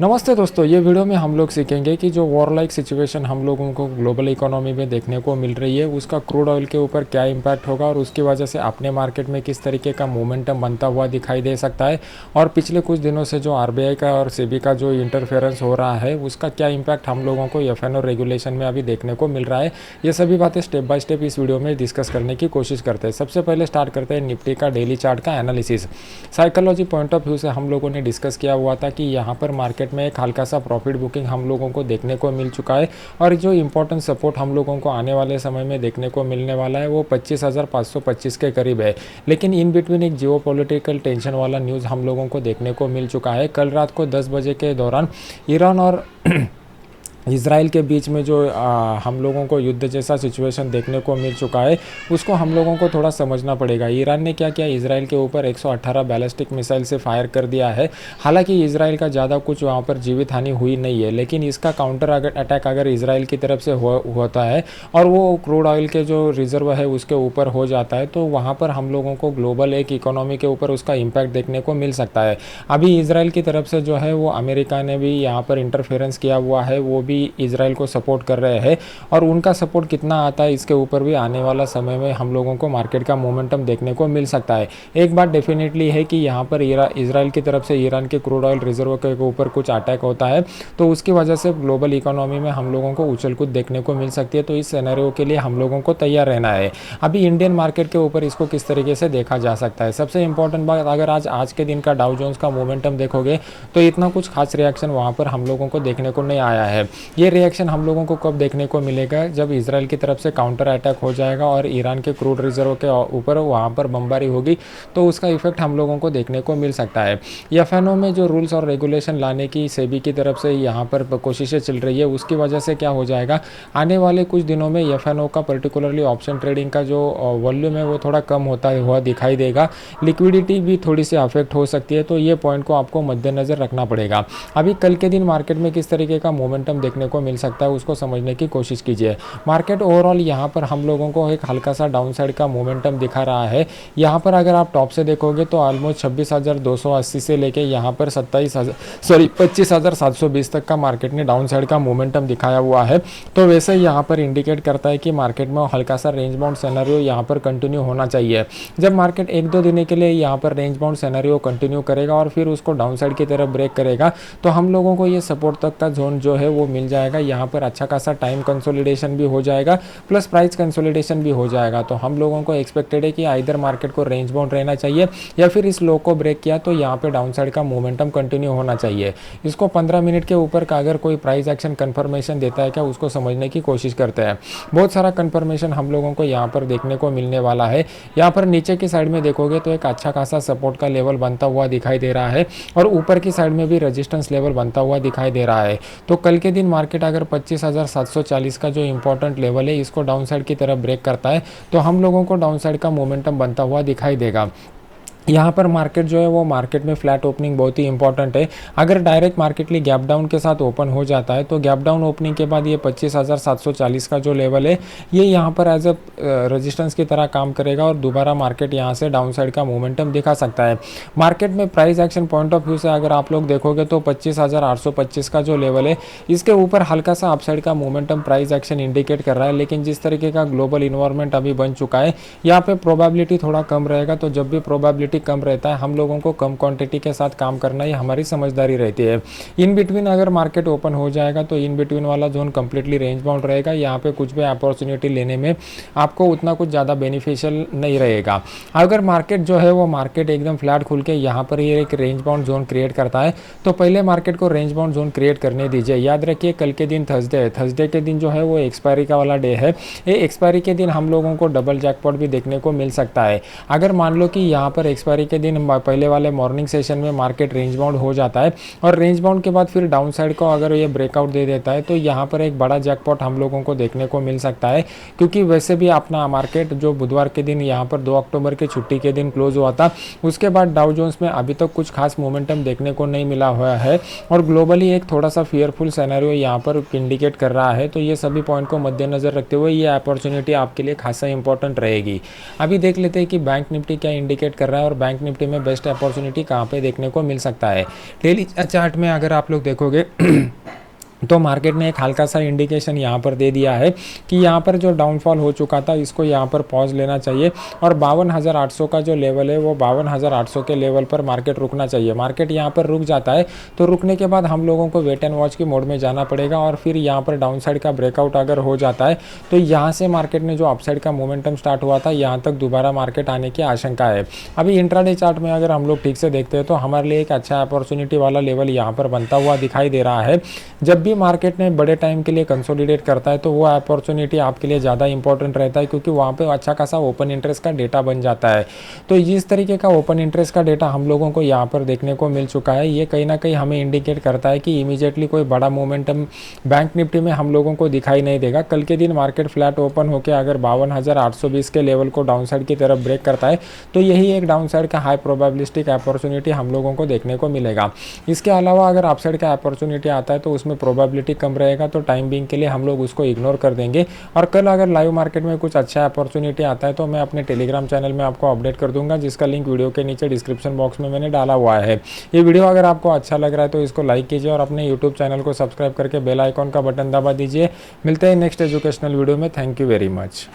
नमस्ते दोस्तों, ये वीडियो में हम लोग सीखेंगे कि जो वॉर लाइक सिचुएशन हम लोगों को ग्लोबल इकोनॉमी में देखने को मिल रही है उसका क्रूड ऑयल के ऊपर क्या इम्पैक्ट होगा और उसकी वजह से अपने मार्केट में किस तरीके का मोमेंटम बनता हुआ दिखाई दे सकता है। और पिछले कुछ दिनों से जो आरबीआई का और सेबी का जो इंटरफेरेंस हो रहा है उसका क्या इम्पैक्ट हम लोगों को एफएनओ रेगुलेशन में अभी देखने को मिल रहा है। ये सभी बातें स्टेप बाय स्टेप इस वीडियो में डिस्कस करने की कोशिश करते हैं। सबसे पहले स्टार्ट करते हैं निफ्टी का डेली चार्ट का analysis. Psychology point of view से हम लोगों ने डिस्कस किया हुआ था कि यहाँ पर मार्केट में एक हल्का सा प्रॉफिट बुकिंग हम लोगों को देखने को मिल चुका है और जो इंपॉर्टेंट सपोर्ट हम लोगों को आने वाले समय में देखने को मिलने वाला है वो 25,525 के करीब है। लेकिन इन बिटवीन एक जियोपॉलिटिकल टेंशन वाला न्यूज़ हम लोगों को देखने को मिल चुका है। कल रात को 10 बजे के दौरान ईरान और इसराइल के बीच में जो हम लोगों को युद्ध जैसा सिचुएशन देखने को मिल चुका है उसको हम लोगों को थोड़ा समझना पड़ेगा। ईरान ने क्या किया, इसराइल के ऊपर 118 बैलिस्टिक मिसाइल से फायर कर दिया है। हालांकि इसराइल का ज़्यादा कुछ वहाँ पर जीवित हानि हुई नहीं है, लेकिन इसका काउंटर अटैक अगर इसराइल की तरफ से होता है और वो क्रूड ऑयल के जो रिजर्व है उसके ऊपर हो जाता है तो वहाँ पर हम लोगों को ग्लोबल एक इकोनॉमी के ऊपर उसका इम्पैक्ट देखने को मिल सकता है। अभी इसराइल की तरफ से जो है वो अमेरिका ने भी यहाँ पर इंटरफेरेंस किया हुआ है, वो भी इजराइल को सपोर्ट कर रहे हैं और उनका सपोर्ट कितना आता है इसके ऊपर भी आने वाला समय में हम लोगों को मार्केट का मोमेंटम देखने को मिल सकता है। एक बात डेफिनेटली है कि यहाँ पर इजराइल की तरफ से ईरान के क्रूड ऑयल रिजर्व के ऊपर कुछ अटैक होता है तो उसकी वजह से ग्लोबल इकोनॉमी में हम लोगों को उछल कूद देखने को मिल सकती है। तो इस सिनेरियो के लिए हम लोगों को तैयार रहना है। अभी इंडियन मार्केट के ऊपर इसको किस तरीके से देखा जा सकता है, सबसे इंपॉर्टेंट बात, अगर आज के दिन का डाउ जोन्स का मोमेंटम देखोगे तो इतना कुछ खास रिएक्शन वहाँ पर हम लोगों को देखने को नहीं आया है। ये रिएक्शन हम लोगों को कब देखने को मिलेगा, जब इसराइल की तरफ से काउंटर अटैक हो जाएगा और ईरान के क्रूड रिजर्व के ऊपर वहाँ पर बमबारी होगी तो उसका इफेक्ट हम लोगों को देखने को मिल सकता है। एफएनओ में जो रूल्स और रेगुलेशन लाने की सेबी की तरफ से यहाँ पर कोशिशें चल रही है उसकी वजह से क्या हो जाएगा, आने वाले कुछ दिनों में एफएनओ का पर्टिकुलरली ऑप्शन ट्रेडिंग का जो वॉल्यूम है वो थोड़ा कम होता हुआ दिखाई देगा। लिक्विडिटी भी थोड़ी सी अफेक्ट हो सकती है, तो ये पॉइंट को आपको मद्देनजर रखना पड़ेगा। अभी कल के दिन मार्केट में किस तरीके का मोमेंटम देखने को मिल सकता है उसको समझने की कोशिश कीजिए। मार्केट ओवरऑल यहाँ पर हम लोगों को एक हल्का सा डाउन साइड का मोमेंटम दिखा रहा है। यहाँ पर अगर आप टॉप से देखोगे तो ऑलमोस्ट 26,280 से लेके यहाँ पर 25,720 तक का मार्केट ने डाउन साइड का मोमेंटम दिखाया हुआ है। तो वैसे यहाँ पर इंडिकेट करता है कि मार्केट में हल्का सा रेंज बाउंड सिनेरियो यहाँ पर कंटिन्यू होना चाहिए। जब मार्केट 1-2 दिन के लिए यहाँ पर रेंज बाउंड सिनेरियो कंटिन्यू करेगा और फिर उसको डाउन साइड की तरफ ब्रेक करेगा तो हम लोगों को ये सपोर्ट तक का जोन जो है वो मिल जाएगा। यहाँ पर अच्छा खासा टाइम कंसोलिडेशन भी हो जाएगा प्लस प्राइस कंसोलिडेशन भी हो जाएगा। तो हम लोगों को एक्सपेक्टेड है कि आइदर मार्केट को रेंज बाउंड रहना चाहिए या फिर इस लो को ब्रेक किया तो यहाँ पे डाउन साइड का मोमेंटम कंटिन्यू होना चाहिए। इसको 15 मिनट के ऊपर का अगर कोई प्राइस एक्शन कंफर्मेशन देता है क्या उसको समझने की कोशिश करते हैं। बहुत सारा कंफर्मेशन हम लोगों को यहाँ पर देखने को मिलने वाला है। यहाँ पर नीचे की साइड में देखोगे तो एक अच्छा खासा सपोर्ट का लेवल बनता हुआ दिखाई दे रहा है और ऊपर की साइड में भी रेजिस्टेंस लेवल बनता हुआ दिखाई दे रहा है। तो कल के दिन मार्केट अगर 25,740 का जो इंपॉर्टेंट लेवल है इसको डाउन साइड की तरफ ब्रेक करता है तो हम लोगों को डाउन साइड का मोमेंटम बनता हुआ दिखाई देगा। यहाँ पर मार्केट जो है वो मार्केट में फ्लैट ओपनिंग बहुत ही इंपॉर्टेंट है। अगर डायरेक्ट मार्केटली गैप डाउन के साथ ओपन हो जाता है तो गैप डाउन ओपनिंग के बाद ये 25,740 का जो लेवल है ये यहाँ पर एज अ रेजिस्टेंस की तरह काम करेगा और दोबारा मार्केट यहाँ से डाउन साइड का मोमेंटम दिखा सकता है। मार्केट में price action point of view से अगर आप लोग देखोगे तो 25,825 का जो लेवल है इसके ऊपर हल्का सा अपसाइड का मोमेंटम प्राइस एक्शन इंडिकेट कर रहा है। लेकिन जिस तरीके का ग्लोबल इन्वायरमेंट अभी बन चुका है यहाँ पे प्रोबेबिलिटी थोड़ा कम रहेगा। तो जब भी प्रोबेबिलिटी कम रहता है हम लोगों को कम क्वांटिटी के साथ काम करना ही हमारी समझदारी रहती है। इन बिटवीन अगर मार्केट ओपन हो जाएगा तो इन बिटवीन वाला जोन कंप्लीटली रेंज बाउंड रहेगा। यहाँ पे कुछ भी अपॉर्चुनिटी लेने में आपको उतना कुछ ज़्यादा बेनिफिशियल नहीं रहेगा। अगर मार्केट जो है वो मार्केट एकदम फ्लैट खुल के यहाँ पर ये एक रेंज बाउंड जोन क्रिएट करता है तो पहले मार्केट को रेंज बाउंड जोन क्रिएट करने दीजिए। याद रखिए कल के दिन थर्सडे है, थर्सडे के दिन जो है वो एक्सपायरी का वाला डे है। ये एक्सपायरी के दिन हम लोगों को डबल जैकपॉट भी देखने को मिल सकता है। अगर मान लो कि यहाँ पर एक्सपायरी के दिन पहले वाले मॉर्निंग सेशन में मार्केट रेंज बाउंड हो जाता है और रेंज बाउंड के बाद फिर डाउन साइड को अगर ये ब्रेकआउट दे देता है तो यहाँ पर एक बड़ा जैकपॉट हम लोगों को देखने को मिल सकता है। क्योंकि वैसे भी अपना मार्केट जो बुधवार के दिन यहाँ पर 2 अक्टूबर की छुट्टी के दिन क्लोज हुआ था उसके बाद डाउ जोन्स में अभी तक कुछ खास मोमेंटम देखने को नहीं मिला हुआ है और ग्लोबली एक थोड़ा सा फियरफुल सिनेरियो यहाँ पर इंडिकेट कर रहा है। तो ये सभी पॉइंट को मद्देनजर रखते हुए ये अपॉर्चुनिटी आपके लिए खासा इंपॉर्टेंट रहेगी। अभी देख लेते हैं कि बैंक निफ्टी क्या इंडिकेट कर रहा है और बैंक निफ्टी में बेस्ट अपॉर्चुनिटी कहाँ पे देखने को मिल सकता है। डेली चार्ट में अगर आप लोग देखोगे तो मार्केट ने एक हल्का सा इंडिकेशन यहाँ पर दे दिया है कि यहाँ पर जो डाउनफॉल हो चुका था इसको यहाँ पर पॉज लेना चाहिए और 52,800 का जो लेवल है वो 52,800 के लेवल पर मार्केट रुकना चाहिए। मार्केट यहाँ पर रुक जाता है तो रुकने के बाद हम लोगों को वेट एंड वॉच की मोड में जाना पड़ेगा और फिर यहाँ पर डाउन साइड का ब्रेकआउट अगर हो जाता है तो यहाँ से मार्केट ने जो अपसाइड का मोमेंटम स्टार्ट हुआ था यहाँ तक दोबारा मार्केट आने की आशंका है। अभी इंट्राडे चार्ट में अगर हम लोग ठीक से देखते हैं तो हमारे लिए एक अच्छा अपॉर्चुनिटी वाला लेवल यहाँ पर बनता हुआ दिखाई दे रहा है। जब भी मार्केट ने बड़े टाइम के लिए कंसोलिडेट करता है तो वो अपॉर्चुनिटी आपके लिए ज़्यादा इंपॉर्टेंट रहता है क्योंकि वहाँ पे अच्छा खासा ओपन इंटरेस्ट का डेटा बन जाता है। तो इस तरीके का ओपन इंटरेस्ट का डेटा हम लोगों को यहाँ पर देखने को मिल चुका है। ये कहीं ना कहीं हमें इंडिकेट करता है कि इमीडिएटली कोई बड़ा मोमेंटम बैंक निफ्टी में हम लोगों को दिखाई नहीं देगा। कल के दिन मार्केट फ्लैट ओपन होकर अगर 52,820 के लेवल को डाउन साइड की तरफ ब्रेक करता है तो यही एक डाउन साइड का हाई प्रोबेबिलिस्टिक अपॉर्चुनिटी हम लोगों को देखने को मिलेगा। इसके अलावा अगर अपसाइड का अपॉर्चुनिटी आता है तो उसमें प्रोबेबिलिटी कम रहेगा तो टाइम बिंग के लिए हम लोग उसको इग्नोर कर देंगे। और कल अगर लाइव मार्केट में कुछ अच्छा अपॉर्चुनिटी आता है तो मैं अपने टेलीग्राम चैनल में आपको अपडेट कर दूंगा, जिसका लिंक वीडियो के नीचे डिस्क्रिप्शन बॉक्स में मैंने डाला हुआ है। ये वीडियो अगर आपको अच्छा लग रहा है तो इसको लाइक कीजिए और अपने यूट्यूब चैनल को सब्सक्राइब करके बेल आइकॉन का बटन दबा दीजिए। मिलते हैं नेक्स्ट एजुकेशनल वीडियो में। Thank you very much.